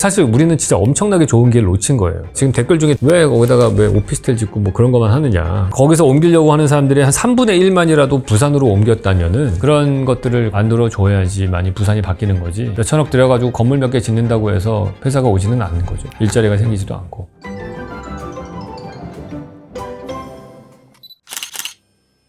사실 우리는 진짜 엄청나게 좋은 기회를 놓친 거예요. 지금 댓글 중에 왜 거기다가 왜 오피스텔 짓고 뭐 그런 것만 하느냐. 거기서 옮기려고 하는 사람들이 한 3분의 1만이라도 부산으로 옮겼다면은 그런 것들을 만들어 줘야지만이 부산이 바뀌는 거지. 몇천억 들여가지고 건물 몇 개 짓는다고 해서 회사가 오지는 않는 거죠. 일자리가 생기지도 않고.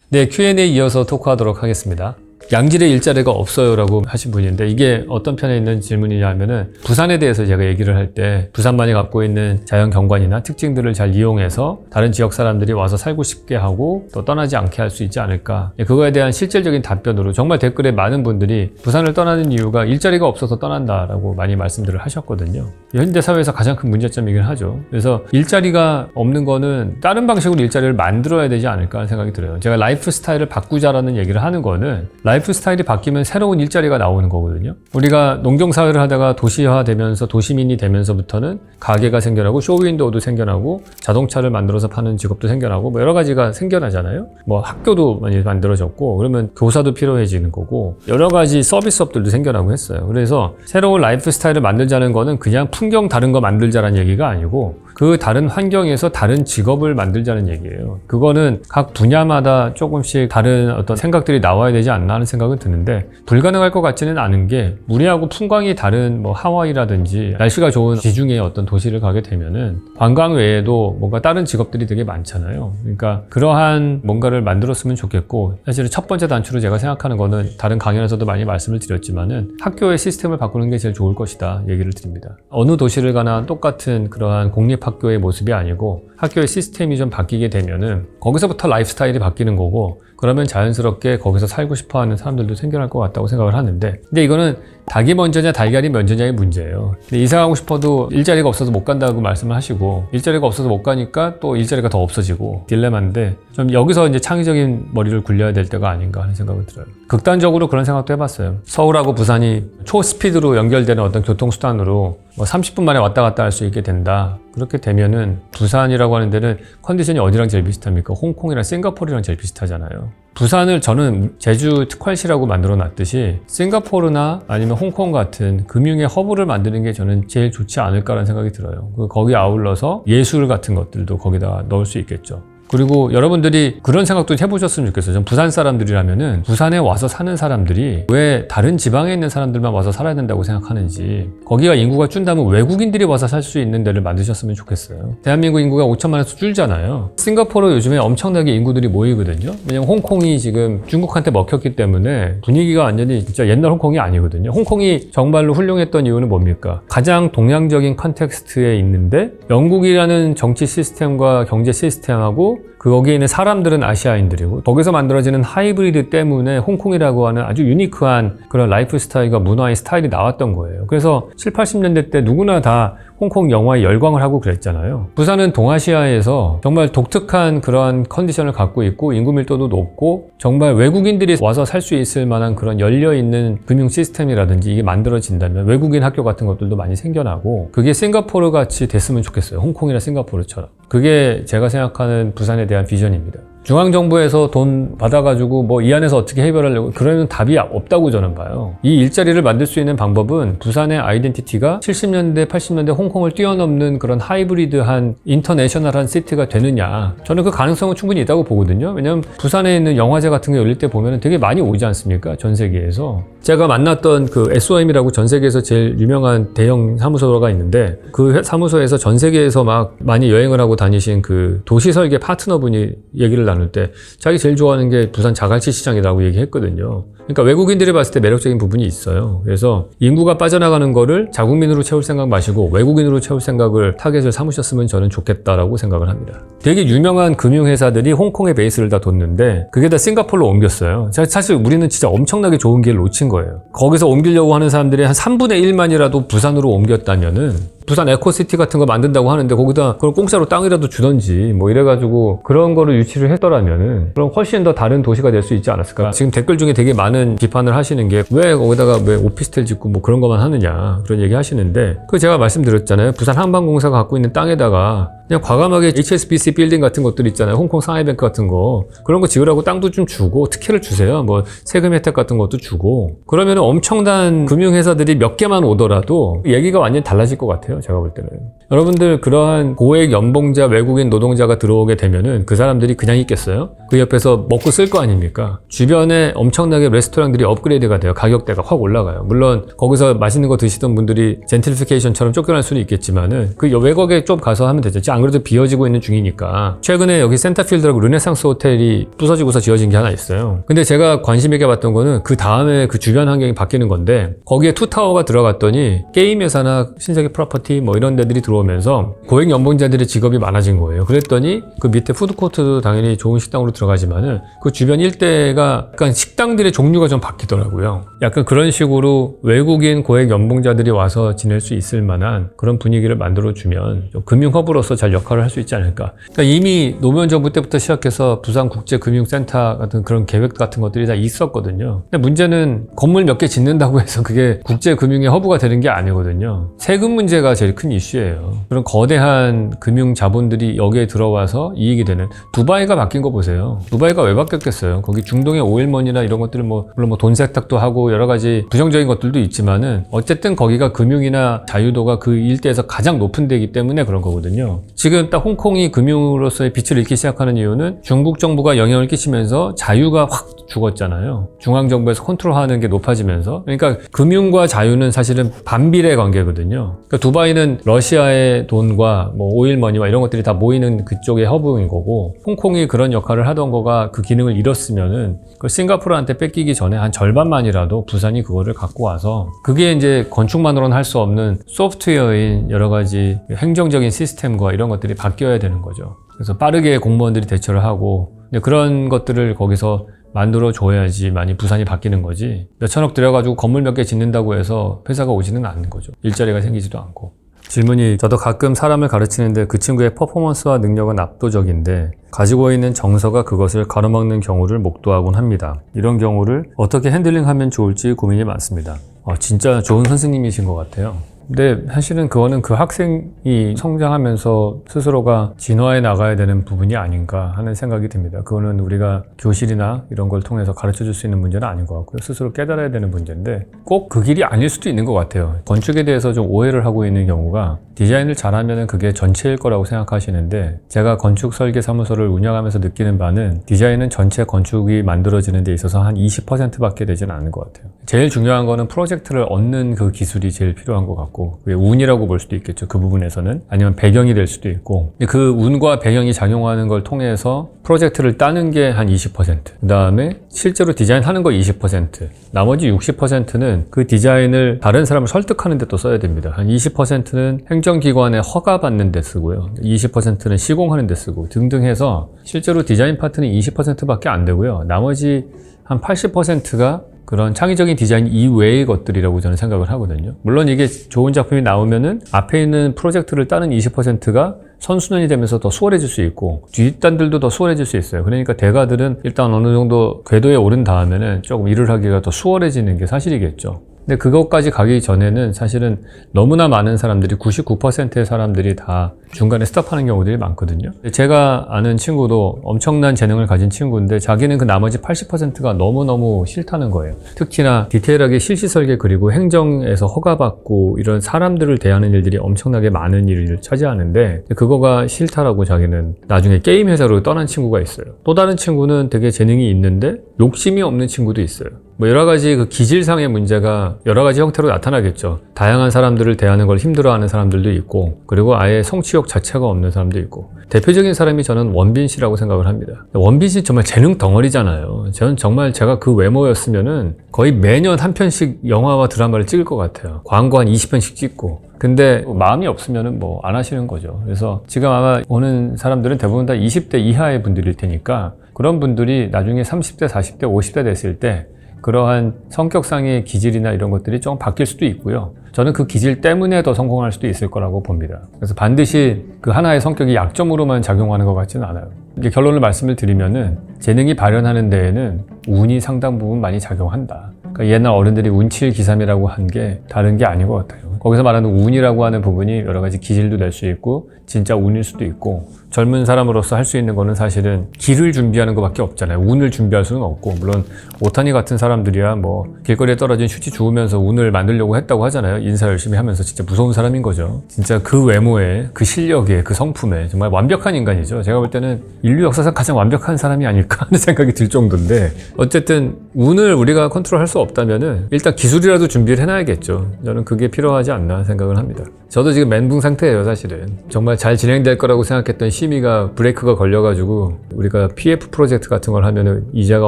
네, Q&A 이어서 토크하도록 하겠습니다. 양질의 일자리가 없어요 라고 하신 분인데 이게 어떤 편에 있는 질문이냐 하면은 부산에 대해서 제가 얘기를 할 때 부산만이 갖고 있는 자연 경관이나 특징들을 잘 이용해서 다른 지역 사람들이 와서 살고 싶게 하고 또 떠나지 않게 할 수 있지 않을까, 그거에 대한 실질적인 답변으로 정말 댓글에 많은 분들이 부산을 떠나는 이유가 일자리가 없어서 떠난다라고 많이 말씀들을 하셨거든요. 현대사회에서 가장 큰 문제점이긴 하죠. 그래서 일자리가 없는 거는 다른 방식으로 일자리를 만들어야 되지 않을까 하는 생각이 들어요. 제가 라이프 스타일을 바꾸자라는 얘기를 하는 거는 라이프 스타일이 바뀌면 새로운 일자리가 나오는 거거든요. 우리가 농경사회를 하다가 도시화되면서 도시민이 되면서부터는 가게가 생겨나고 쇼윈도우도 생겨나고 자동차를 만들어서 파는 직업도 생겨나고 뭐 여러 가지가 생겨나잖아요. 뭐 학교도 많이 만들어졌고 그러면 교사도 필요해지는 거고 여러 가지 서비스업들도 생겨나고 했어요. 그래서 새로운 라이프 스타일을 만들자는 거는 그냥 풍경 다른 거 만들자라는 얘기가 아니고 그 다른 환경에서 다른 직업을 만들자는 얘기예요. 그거는 각 분야마다 조금씩 다른 어떤 생각들이 나와야 되지 않나 하는 생각은 드는데 불가능할 것 같지는 않은 게 우리하고 풍광이 다른 뭐 하와이라든지 날씨가 좋은 지중해의 어떤 도시를 가게 되면은 관광 외에도 뭔가 다른 직업들이 되게 많잖아요. 그러니까 그러한 뭔가를 만들었으면 좋겠고 사실은 첫 번째 단추로 제가 생각하는 거는 다른 강연에서도 많이 말씀을 드렸지만은 학교의 시스템을 바꾸는 게 제일 좋을 것이다 얘기를 드립니다. 어느 도시를 가나 똑같은 그러한 공립학교의 모습이 아니고 학교의 시스템이 좀 바뀌게 되면은 거기서부터 라이프 스타일이 바뀌는 거고 그러면 자연스럽게 거기서 살고 싶어하는 사람들도 생겨날 것 같다고 생각을 하는데 근데 이거는 닭이 먼저냐 달걀이 먼저냐의 문제예요. 근데 이사 가고 싶어도 일자리가 없어서 못 간다고 말씀을 하시고 일자리가 없어서 못 가니까 또 일자리가 더 없어지고 딜레마인데 좀 여기서 이제 창의적인 머리를 굴려야 될 때가 아닌가 하는 생각을 들어요. 극단적으로 그런 생각도 해봤어요. 서울하고 부산이 초스피드로 연결되는 어떤 교통수단으로 뭐 30분 만에 왔다 갔다 할 수 있게 된다. 그렇게 되면은 부산이라고 하는 데는 컨디션이 어디랑 제일 비슷합니까? 홍콩이랑 싱가포르랑 제일 비슷하잖아요. 부산을 저는 제주 특활시라고 만들어 놨듯이 싱가포르나 아니면 홍콩 같은 금융의 허브를 만드는 게 저는 제일 좋지 않을까라는 생각이 들어요. 거기 아울러서 예술 같은 것들도 거기다 넣을 수 있겠죠. 그리고 여러분들이 그런 생각도 해보셨으면 좋겠어요. 전 부산 사람들이라면은 부산에 와서 사는 사람들이 왜 다른 지방에 있는 사람들만 와서 살아야 된다고 생각하는지 거기가 인구가 준다면 외국인들이 와서 살 수 있는 데를 만드셨으면 좋겠어요. 대한민국 인구가 5천만에서 줄잖아요. 싱가포르 요즘에 엄청나게 인구들이 모이거든요. 왜냐면 홍콩이 지금 중국한테 먹혔기 때문에 분위기가 완전히 진짜 옛날 홍콩이 아니거든요. 홍콩이 정말로 훌륭했던 이유는 뭡니까? 가장 동양적인 컨텍스트에 있는데 영국이라는 정치 시스템과 경제 시스템하고 거기에 있는 사람들은 아시아인들이고 거기서 만들어지는 하이브리드 때문에 홍콩이라고 하는 아주 유니크한 그런 라이프 스타일과 문화의 스타일이 나왔던 거예요. 그래서 7, 80년대 때 누구나 다 홍콩 영화에 열광을 하고 그랬잖아요. 부산은 동아시아에서 정말 독특한 그런 컨디션을 갖고 있고 인구 밀도도 높고 정말 외국인들이 와서 살 수 있을 만한 그런 열려있는 금융 시스템이라든지 이게 만들어진다면 외국인 학교 같은 것들도 많이 생겨나고 그게 싱가포르 같이 됐으면 좋겠어요. 홍콩이나 싱가포르처럼. 그게 제가 생각하는 부산에 대한 비전입니다. 중앙정부에서 돈 받아가지고 뭐 이 안에서 어떻게 해결하려고 그러면 답이 없다고 저는 봐요. 이 일자리를 만들 수 있는 방법은 부산의 아이덴티티가 70년대, 80년대 홍콩을 뛰어넘는 그런 하이브리드한 인터내셔널한 시티가 되느냐. 저는 그 가능성은 충분히 있다고 보거든요. 왜냐면 부산에 있는 영화제 같은 게 열릴 때 보면 되게 많이 오지 않습니까? 전 세계에서. 제가 만났던 그 SOM이라고 전 세계에서 제일 유명한 대형 사무소가 있는데 그 사무소에서 전 세계에서 막 많이 여행을 하고 다니신 그 도시설계 파트너분이 얘기를 나눌 때 자기 제일 좋아하는 게 부산 자갈치 시장이라고 얘기했거든요. 그러니까 외국인들이 봤을 때 매력적인 부분이 있어요. 그래서 인구가 빠져나가는 거를 자국민으로 채울 생각 마시고 외국인으로 채울 생각을 타겟을 삼으셨으면 저는 좋겠다라고 생각을 합니다. 되게 유명한 금융회사들이 홍콩에 베이스를 다 뒀는데 그게 다 싱가포르로 옮겼어요. 사실 우리는 진짜 엄청나게 좋은 기회를 놓친 거예요. 거기서 옮기려고 하는 사람들이 한 3분의 1만이라도 부산으로 옮겼다면은 부산 에코시티 같은 거 만든다고 하는데 거기다 그걸 공짜로 땅이라도 주던지 뭐 이래가지고 그런 거를 유치를 했더라면은 그럼 훨씬 더 다른 도시가 될 수 있지 않았을까. 지금 댓글 중에 되게 많은 비판을 하시는 게 왜 거기다가 왜 오피스텔 짓고 뭐 그런 것만 하느냐 그런 얘기 하시는데 그 제가 말씀드렸잖아요. 부산 한방공사가 갖고 있는 땅에다가 그냥 과감하게 HSBC 빌딩 같은 것들 있잖아요. 홍콩 상하이뱅크 같은 거. 그런 거 지으라고 땅도 좀 주고 특혜를 주세요. 뭐 세금 혜택 같은 것도 주고. 그러면 엄청난 금융회사들이 몇 개만 오더라도 얘기가 완전히 달라질 것 같아요. 제가 볼 때는. 여러분들 그러한 고액 연봉자 외국인 노동자가 들어오게 되면은 그 사람들이 그냥 있겠어요? 그 옆에서 먹고 쓸 거 아닙니까? 주변에 엄청나게 레스토랑들이 업그레이드가 돼요. 가격대가 확 올라가요. 물론 거기서 맛있는 거 드시던 분들이 젠트리피케이션처럼 쫓겨날 수는 있겠지만은 그 외곽에 좀 가서 하면 되죠. 안 그래도 비어지고 있는 중이니까. 최근에 여기 센터필드라고 르네상스 호텔이 부서지고서 지어진 게 하나 있어요. 근데 제가 관심 있게 봤던 거는 그 다음에 그 주변 환경이 바뀌는 건데 거기에 투타워가 들어갔더니 게임 회사나 신세계 프로퍼티 뭐 이런 데들이 들어오면서 고액 연봉자들의 직업이 많아진 거예요. 그랬더니 그 밑에 푸드코트도 당연히 좋은 식당으로 들어가지만은 그 주변 일대가 약간 식당들의 종류가 좀 바뀌더라고요. 약간 그런 식으로 외국인 고액 연봉자들이 와서 지낼 수 있을 만한 그런 분위기를 만들어주면 좀 금융허브로서 잘 역할을 할 수 있지 않을까. 그러니까 이미 노무현 정부 때부터 시작해서 부산국제금융센터 같은 그런 계획 같은 것들이 다 있었거든요. 근데 문제는 건물 몇 개 짓는다고 해서 그게 국제금융의 허브가 되는 게 아니거든요. 세금 문제가 제일 큰 이슈예요. 그런 거대한 금융 자본들이 여기에 들어와서 이익이 되는 두바이가 바뀐 거 보세요. 두바이가 왜 바뀌었겠어요? 거기 중동의 오일머니나 이런 것들은 물론 돈 세탁도 하고 여러 가지 부정적인 것들도 있지만은 어쨌든 거기가 금융이나 자유도가 그 일대에서 가장 높은 데이기 때문에 그런 거거든요. 지금 딱 홍콩이 금융으로서의 빛을 잃기 시작하는 이유는 중국 정부가 영향을 끼치면서 자유가 확 죽었잖아요. 중앙정부에서 컨트롤하는 게 높아지면서. 그러니까 금융과 자유는 사실은 반비례 관계거든요. 그러니까 두바이는 러시아의 돈과 뭐 오일머니와 이런 것들이 다 모이는 그쪽의 허브인 거고, 홍콩이 그런 역할을 하던 거가 그 기능을 잃었으면은 그 싱가포르한테 뺏기기 전에 한 절반만이라도 부산이 그거를 갖고 와서, 그게 이제 건축만으로는 할 수 없는 소프트웨어인 여러 가지 행정적인 시스템과 이런 것들이 바뀌어야 되는 거죠. 그래서 빠르게 공무원들이 대처를 하고, 그런 것들을 거기서 만들어 줘야지 많이 부산이 바뀌는 거지, 몇천억 들여가지고 건물 몇 개 짓는다고 해서 회사가 오지는 않는 거죠. 일자리가 생기지도 않고. 질문이, 저도 가끔 사람을 가르치는데 그 친구의 퍼포먼스와 능력은 압도적인데 가지고 있는 정서가 그것을 가로막는 경우를 목도하곤 합니다. 이런 경우를 어떻게 핸들링하면 좋을지 고민이 많습니다. 진짜 좋은 선생님이신 것 같아요. 근데 사실은 그거는 그 학생이 성장하면서 스스로가 진화해 나가야 되는 부분이 아닌가 하는 생각이 듭니다. 그거는 우리가 교실이나 이런 걸 통해서 가르쳐 줄 수 있는 문제는 아닌 것 같고요. 스스로 깨달아야 되는 문제인데 꼭 그 길이 아닐 수도 있는 것 같아요. 건축에 대해서 좀 오해를 하고 있는 경우가, 디자인을 잘하면 그게 전체일 거라고 생각하시는데, 제가 건축 설계 사무소를 운영하면서 느끼는 바는 디자인은 전체 건축이 만들어지는 데 있어서 한 20%밖에 되지는 않는 것 같아요. 제일 중요한 거는 프로젝트를 얻는 그 기술이 제일 필요한 것 같고, 그게 운이라고 볼 수도 있겠죠. 그 부분에서는. 아니면 배경이 될 수도 있고, 그 운과 배경이 작용하는 걸 통해서 프로젝트를 따는 게 한 20%, 그 다음에 실제로 디자인하는 거 20%, 나머지 60%는 그 디자인을 다른 사람을 설득하는 데 또 써야 됩니다. 한 20%는 행정기관에 허가받는 데 쓰고요, 20%는 시공하는 데 쓰고 등등 해서 실제로 디자인 파트는 20%밖에 안 되고요. 나머지 한 80%가 그런 창의적인 디자인 이외의 것들이라고 저는 생각을 하거든요. 물론 이게 좋은 작품이 나오면은 앞에 있는 프로젝트를 따는 20%가 선순환이 되면서 더 수월해질 수 있고, 뒷단들도 더 수월해질 수 있어요. 그러니까 대가들은 일단 어느 정도 궤도에 오른 다음에는 조금 일을 하기가 더 수월해지는 게 사실이겠죠. 근데 그것까지 가기 전에는 사실은 너무나 많은 사람들이, 99%의 사람들이 다 중간에 스탑하는 경우들이 많거든요. 제가 아는 친구도 엄청난 재능을 가진 친구인데 자기는 그 나머지 80%가 너무너무 싫다는 거예요. 특히나 디테일하게 실시 설계 그리고 행정에서 허가받고 이런 사람들을 대하는 일들이 엄청나게 많은 일을 차지하는데, 그거가 싫다라고 자기는 나중에 게임 회사로 떠난 친구가 있어요. 또 다른 친구는 되게 재능이 있는데 욕심이 없는 친구도 있어요. 뭐 여러 가지 그 기질상의 문제가 여러 가지 형태로 나타나겠죠. 다양한 사람들을 대하는 걸 힘들어하는 사람들도 있고, 그리고 아예 성취욕 자체가 없는 사람도 있고. 대표적인 사람이 저는 원빈 씨라고 생각을 합니다. 원빈 씨 정말 재능 덩어리잖아요. 저는 정말 제가 그 외모였으면은 거의 매년 한 편씩 영화와 드라마를 찍을 것 같아요. 광고 한 20편씩 찍고. 근데 마음이 없으면은 뭐 안 하시는 거죠. 그래서 지금 아마 오는 사람들은 대부분 다 20대 이하의 분들일 테니까, 그런 분들이 나중에 30대, 40대, 50대 됐을 때 그러한 성격상의 기질이나 이런 것들이 좀 바뀔 수도 있고요. 저는 그 기질 때문에 더 성공할 수도 있을 거라고 봅니다. 그래서 반드시 그 하나의 성격이 약점으로만 작용하는 것 같지는 않아요. 이제 결론을 말씀을 드리면은 재능이 발현하는 데에는 운이 상당 부분 많이 작용한다. 그러니까 옛날 어른들이 운칠기삼이라고 한 게 다른 게 아닌 것 같아요. 거기서 말하는 운이라고 하는 부분이 여러 가지 기질도 낼 수 있고 진짜 운일 수도 있고, 젊은 사람으로서 할 수 있는 거는 사실은 길을 준비하는 것밖에 없잖아요. 운을 준비할 수는 없고, 물론 오타니 같은 사람들이야 뭐 길거리에 떨어진 휴지 주우면서 운을 만들려고 했다고 하잖아요. 인사 열심히 하면서. 진짜 무서운 사람인 거죠. 진짜 그 외모에, 그 실력에, 그 성품에 정말 완벽한 인간이죠. 제가 볼 때는 인류 역사상 가장 완벽한 사람이 아닐까 하는 생각이 들 정도인데, 어쨌든 운을 우리가 컨트롤할 수 없다면은 일단 기술이라도 준비를 해놔야겠죠. 저는 그게 필요하지 않나 생각을 합니다. 저도 지금 멘붕 상태예요. 사실은 정말 잘 진행될 거라고 생각했던 심의가 브레이크가 걸려가지고, 우리가 PF 프로젝트 같은 걸 하면은 이자가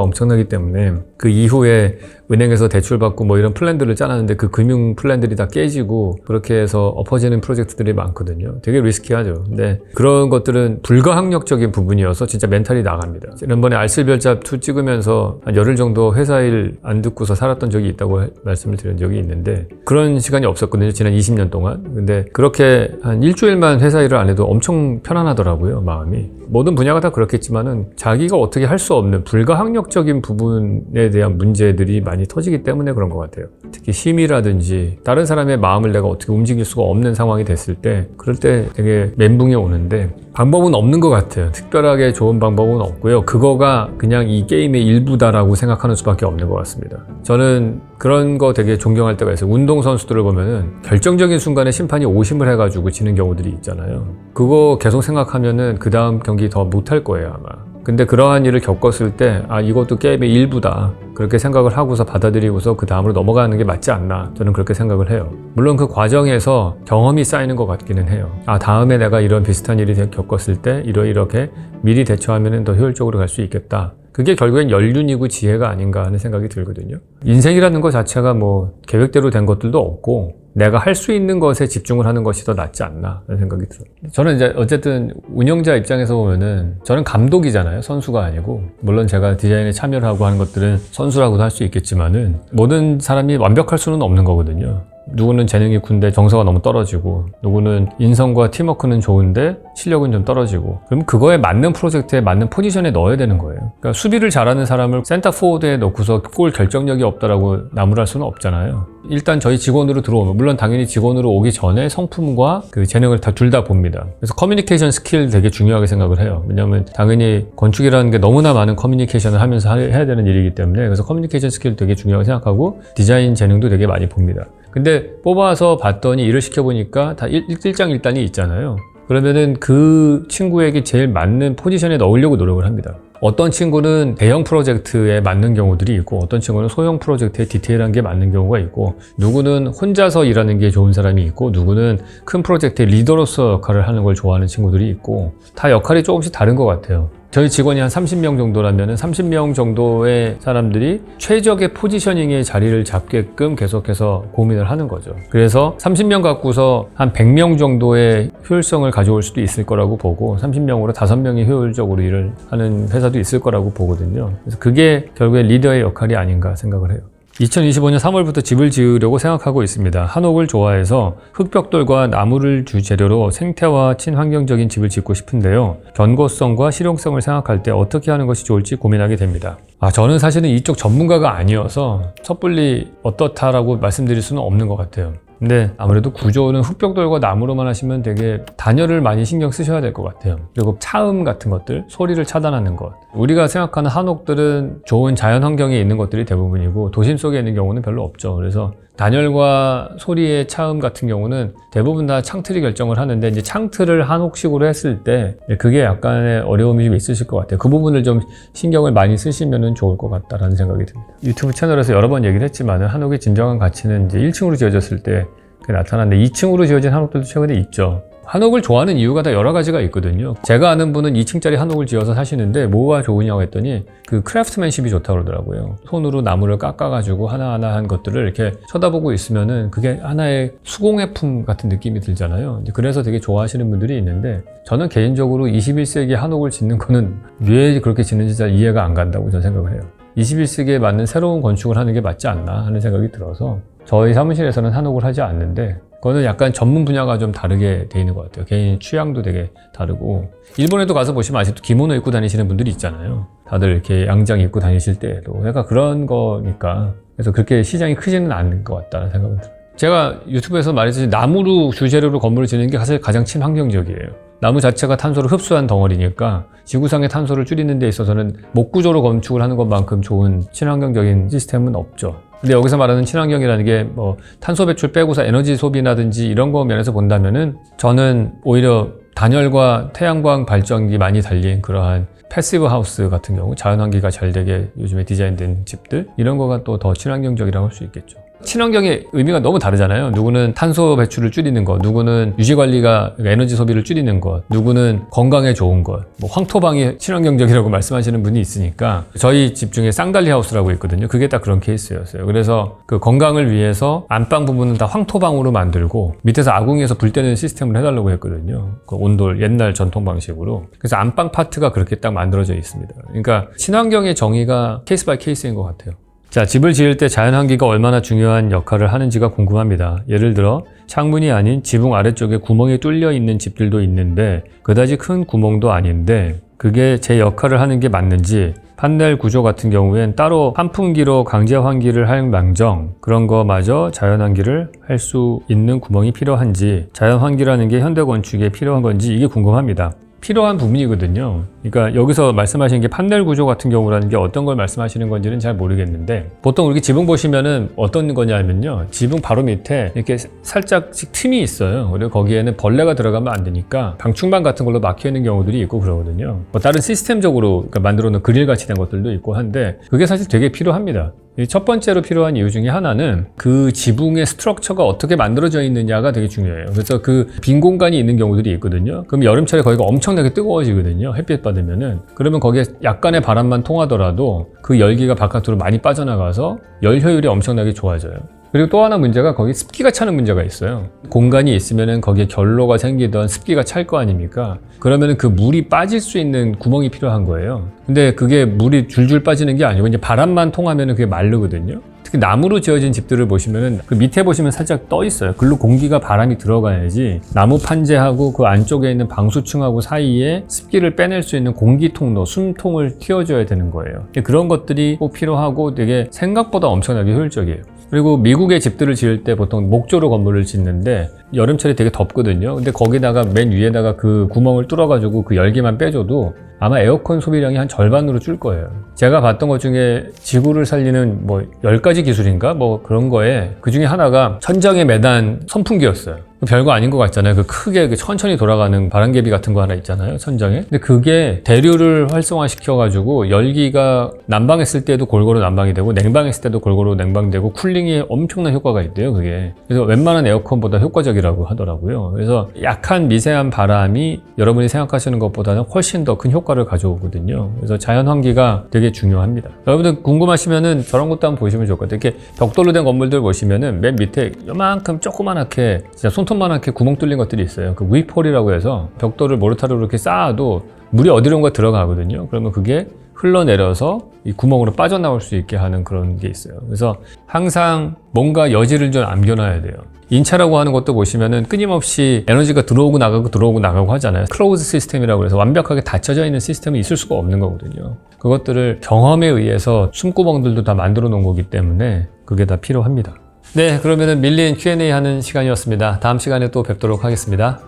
엄청나기 때문에 그 이후에 은행에서 대출받고 뭐 이런 플랜들을 짜놨는데 그 금융 플랜들이 다 깨지고 그렇게 해서 엎어지는 프로젝트들이 많거든요. 되게 리스키하죠. 근데 그런 것들은 불가항력적인 부분이어서 진짜 멘탈이 나갑니다. 지난번에 알쓸별잡 2 찍으면서 한 열흘 정도 회사 일 안 듣고서 살았던 적이 있다고 말씀을 드린 적이 있는데, 그런 시간이 없었거든요. 지난 20년 동안. 근데 그렇게 한 일주일만 회사 일을 안 해도 엄청 편안하더라고요, 마음이. 모든 분야가 다 그렇겠지만은 자기가 어떻게 할 수 없는 불가항력적인 부분에 대한 문제들이 많이 터지기 때문에 그런 것 같아요. 특히 힘이라든지 다른 사람의 마음을 내가 어떻게 움직일 수가 없는 상황이 됐을 때, 그럴 때 되게 멘붕이 오는데 방법은 없는 것 같아요. 특별하게 좋은 방법은 없고요. 그거가 그냥 이 게임의 일부다라고 생각하는 수밖에 없는 것 같습니다. 저는 그런 거 되게 존경할 때가 있어요. 운동선수들을 보면은 결정적인 순간에 심판이 오심을 해가지고 지는 경우들이 있잖아요. 그거 계속 생각하면은 그 다음 경기 더 못할 거예요, 아마. 근데 그러한 일을 겪었을 때, 아, 이것도 게임의 일부다, 그렇게 생각을 하고서 받아들이고서 그 다음으로 넘어가는 게 맞지 않나, 저는 그렇게 생각을 해요. 물론 그 과정에서 경험이 쌓이는 것 같기는 해요. 아, 다음에 내가 이런 비슷한 일이 겪었을 때 이렇게 미리 대처하면 더 효율적으로 갈 수 있겠다. 그게 결국엔 연륜이고 지혜가 아닌가 하는 생각이 들거든요. 인생이라는 것 자체가 뭐 계획대로 된 것들도 없고, 내가 할 수 있는 것에 집중을 하는 것이 더 낫지 않나 하는 생각이 들어요. 저는 이제 어쨌든 운영자 입장에서 보면은, 저는 감독이잖아요. 선수가 아니고. 물론 제가 디자인에 참여를 하고 하는 것들은 선수라고도 할 수 있겠지만은, 모든 사람이 완벽할 수는 없는 거거든요. 누구는 재능이 군데 정서가 너무 떨어지고, 누구는 인성과 팀워크는 좋은데 실력은 좀 떨어지고, 그럼 그거에 맞는 프로젝트에 맞는 포지션에 넣어야 되는 거예요. 그러니까 수비를 잘하는 사람을 센터 포워드에 넣고서 골 결정력이 없다라고 나무랄 수는 없잖아요. 일단 저희 직원으로 들어오면, 물론 당연히 직원으로 오기 전에 성품과 그 재능을 둘 다 봅니다. 그래서 커뮤니케이션 스킬 되게 중요하게 생각을 해요. 왜냐하면 당연히 건축이라는 게 너무나 많은 커뮤니케이션을 하면서 해야 되는 일이기 때문에, 그래서 커뮤니케이션 스킬 되게 중요하게 생각하고, 디자인 재능도 되게 많이 봅니다. 근데 뽑아서 봤더니, 일을 시켜보니까 다 일장일단이 있잖아요. 그러면은 그 친구에게 제일 맞는 포지션에 넣으려고 노력을 합니다. 어떤 친구는 대형 프로젝트에 맞는 경우들이 있고, 어떤 친구는 소형 프로젝트에 디테일한 게 맞는 경우가 있고, 누구는 혼자서 일하는 게 좋은 사람이 있고, 누구는 큰 프로젝트의 리더로서 역할을 하는 걸 좋아하는 친구들이 있고, 다 역할이 조금씩 다른 것 같아요. 저희 직원이 한 30명 정도라면 30명 정도의 사람들이 최적의 포지셔닝의 자리를 잡게끔 계속해서 고민을 하는 거죠. 그래서 30명 갖고서 한 100명 정도의 효율성을 가져올 수도 있을 거라고 보고, 30명으로 5명이 효율적으로 일을 하는 회사도 있을 거라고 보거든요. 그래서 그게 결국에 리더의 역할이 아닌가 생각을 해요. 2025년 3월부터 집을 지으려고 생각하고 있습니다. 한옥을 좋아해서 흙벽돌과 나무를 주재료로 생태와 친환경적인 집을 짓고 싶은데요. 견고성과 실용성을 생각할 때 어떻게 하는 것이 좋을지 고민하게 됩니다. 저는 사실은 이쪽 전문가가 아니어서 섣불리 어떻다라고 말씀드릴 수는 없는 것 같아요. 근데 아무래도 구조는 흙벽돌과 나무로만 하시면 되게 단열을 많이 신경 쓰셔야 될 것 같아요. 그리고 차음 같은 것들, 소리를 차단하는 것. 우리가 생각하는 한옥들은 좋은 자연 환경에 있는 것들이 대부분이고, 도심 속에 있는 경우는 별로 없죠. 그래서 단열과 소리의 차음 같은 경우는 대부분 다 창틀이 결정을 하는데, 이제 창틀을 한옥식으로 했을 때 그게 약간의 어려움이 좀 있으실 것 같아요. 그 부분을 좀 신경을 많이 쓰시면 좋을 것 같다라는 생각이 듭니다. 유튜브 채널에서 여러 번 얘기를 했지만, 한옥의 진정한 가치는 이제 1층으로 지어졌을 때 나타나는데, 2층으로 지어진 한옥들도 최근에 있죠. 한옥을 좋아하는 이유가 다 여러 가지가 있거든요. 제가 아는 분은 2층짜리 한옥을 지어서 사시는데 뭐가 좋으냐고 했더니 그 크래프트맨십이 좋다고 그러더라고요. 손으로 나무를 깎아가지고 하나하나 한 것들을 이렇게 쳐다보고 있으면은 그게 하나의 수공예품 같은 느낌이 들잖아요. 그래서 되게 좋아하시는 분들이 있는데, 저는 개인적으로 21세기 한옥을 짓는 거는 왜 그렇게 짓는지 잘 이해가 안 간다고 저는 생각을 해요. 21세기에 맞는 새로운 건축을 하는 게 맞지 않나 하는 생각이 들어서, 저희 사무실에서는 한옥을 하지 않는데 그거는 약간 전문 분야가 좀 다르게 돼 있는 것 같아요. 개인 취향도 되게 다르고 일본에도 가서 보시면 아직도 기모노 입고 다니시는 분들이 있잖아요. 다들 이렇게 양장 입고 다니실 때에도 약간 그런 거니까 그래서 그렇게 시장이 크지는 않은 것 같다는 생각은 들어요. 제가 유튜브에서 말했듯이 나무로 주재료로 건물을 짓는 게 사실 가장 친환경적이에요. 나무 자체가 탄소를 흡수한 덩어리니까 지구상의 탄소를 줄이는 데 있어서는 목구조로 건축을 하는 것만큼 좋은 친환경적인 시스템은 없죠. 근데 여기서 말하는 친환경이라는 게 뭐 탄소 배출 빼고서 에너지 소비라든지 이런 거 면에서 본다면은 저는 오히려 단열과 태양광 발전기 많이 달린 그러한 패시브 하우스 같은 경우 자연환기가 잘 되게 요즘에 디자인된 집들 이런 거가 또 더 친환경적이라고 할 수 있겠죠. 친환경의 의미가 너무 다르잖아요. 누구는 탄소 배출을 줄이는 것, 누구는 유지관리가 에너지 소비를 줄이는 것, 누구는 건강에 좋은 것, 뭐 황토방이 친환경적이라고 말씀하시는 분이 있으니까 저희 집 중에 쌍달리 하우스라고 있거든요. 그게 딱 그런 케이스였어요. 그래서 그 건강을 위해서 안방 부분은 다 황토방으로 만들고 밑에서 아궁이에서 불 때는 시스템을 해달라고 했거든요. 그 온돌 옛날 전통 방식으로. 그래서 안방 파트가 그렇게 딱 만들어져 있습니다. 그러니까 친환경의 정의가 케이스 바이 케이스인 것 같아요. 자, 집을 지을 때 자연환기가 얼마나 중요한 역할을 하는지가 궁금합니다. 예를 들어 창문이 아닌 지붕 아래쪽에 구멍이 뚫려 있는 집들도 있는데 그다지 큰 구멍도 아닌데 그게 제 역할을 하는 게 맞는지 판넬 구조 같은 경우엔 따로 환풍기로 강제 환기를 할 망정 그런 거마저 자연환기를 할 수 있는 구멍이 필요한지 자연환기라는 게 현대건축에 필요한 건지 이게 궁금합니다. 필요한 부분이거든요. 그러니까 여기서 말씀하시는 게 판넬 구조 같은 경우라는 게 어떤 걸 말씀하시는 건지는 잘 모르겠는데 보통 이렇게 지붕 보시면은 어떤 거냐면요. 지붕 바로 밑에 이렇게 살짝씩 틈이 있어요. 그리고 거기에는 벌레가 들어가면 안 되니까 방충망 같은 걸로 막혀 있는 경우들이 있고 그러거든요. 뭐 다른 시스템적으로 그러니까 만들어 놓은 그릴 같이 된 것들도 있고 한데 그게 사실 되게 필요합니다. 첫 번째로 필요한 이유 중에 하나는 그 지붕의 스트럭처가 어떻게 만들어져 있느냐가 되게 중요해요. 그래서 그 빈 공간이 있는 경우들이 있거든요. 그럼 여름철에 거기가 엄청나게 뜨거워지거든요. 햇빛 받으면은. 그러면 거기에 약간의 바람만 통하더라도 그 열기가 바깥으로 많이 빠져나가서 열 효율이 엄청나게 좋아져요. 그리고 또 하나 문제가 거기 습기가 차는 문제가 있어요. 공간이 있으면은 거기에 결로가 생기던 습기가 찰 거 아닙니까? 그러면은 그 물이 빠질 수 있는 구멍이 필요한 거예요. 근데 그게 물이 줄줄 빠지는 게 아니고 이제 바람만 통하면은 그게 마르거든요. 특히 나무로 지어진 집들을 보시면은 그 밑에 보시면 살짝 떠 있어요. 글로 공기가 바람이 들어가야지 나무 판재하고 그 안쪽에 있는 방수층하고 사이에 습기를 빼낼 수 있는 공기 통로, 숨통을 틔워줘야 되는 거예요. 그런 것들이 꼭 필요하고 되게 생각보다 엄청나게 효율적이에요. 그리고 미국의 집들을 지을 때 보통 목조로 건물을 짓는데 여름철에 되게 덥거든요. 근데 거기다가 맨 위에다가 그 구멍을 뚫어가지고 그 열기만 빼줘도 아마 에어컨 소비량이 한 절반으로 줄 거예요. 제가 봤던 것 중에 지구를 살리는 뭐 10가지 기술인가? 뭐 그런 거에 그 중에 하나가 천장에 매단 선풍기였어요. 별거 아닌 것 같잖아요. 그 크게 천천히 돌아가는 바람개비 같은 거 하나 있잖아요. 천장에. 근데 그게 대류를 활성화시켜가지고 열기가 난방했을 때도 골고루 난방이 되고 냉방했을 때도 골고루 냉방되고 쿨링에 엄청난 효과가 있대요. 그게. 그래서 웬만한 에어컨보다 효과적이라고 하더라고요. 그래서 약한 미세한 바람이 여러분이 생각하시는 것보다는 훨씬 더 큰 효과를 가져오거든요. 그래서 자연환기가 되게 중요합니다. 여러분들 궁금하시면은 저런 것도 한번 보시면 좋을 것 같아요. 이렇게 벽돌로 된 건물들 보시면은 맨 밑에 요만큼 조그만하게 진짜 손톱만하게 구멍 뚫린 것들이 있어요. 그 위폴이라고 해서 벽돌을 모르타르로 이렇게 쌓아도 물이 어디론가 들어가거든요. 그러면 그게 흘러내려서 이 구멍으로 빠져나올 수 있게 하는 그런 게 있어요. 그래서 항상 뭔가 여지를 좀 남겨놔야 돼요. 인차라고 하는 것도 보시면은 끊임없이 에너지가 들어오고 나가고 하잖아요. 클로즈 시스템이라고 해서 완벽하게 닫혀져 있는 시스템이 있을 수가 없는 거거든요. 그것들을 경험에 의해서 숨구멍들도 다 만들어 놓은 거기 때문에 그게 다 필요합니다. 네, 그러면은 밀린 Q&A 하는 시간이었습니다. 다음 시간에 또 뵙도록 하겠습니다.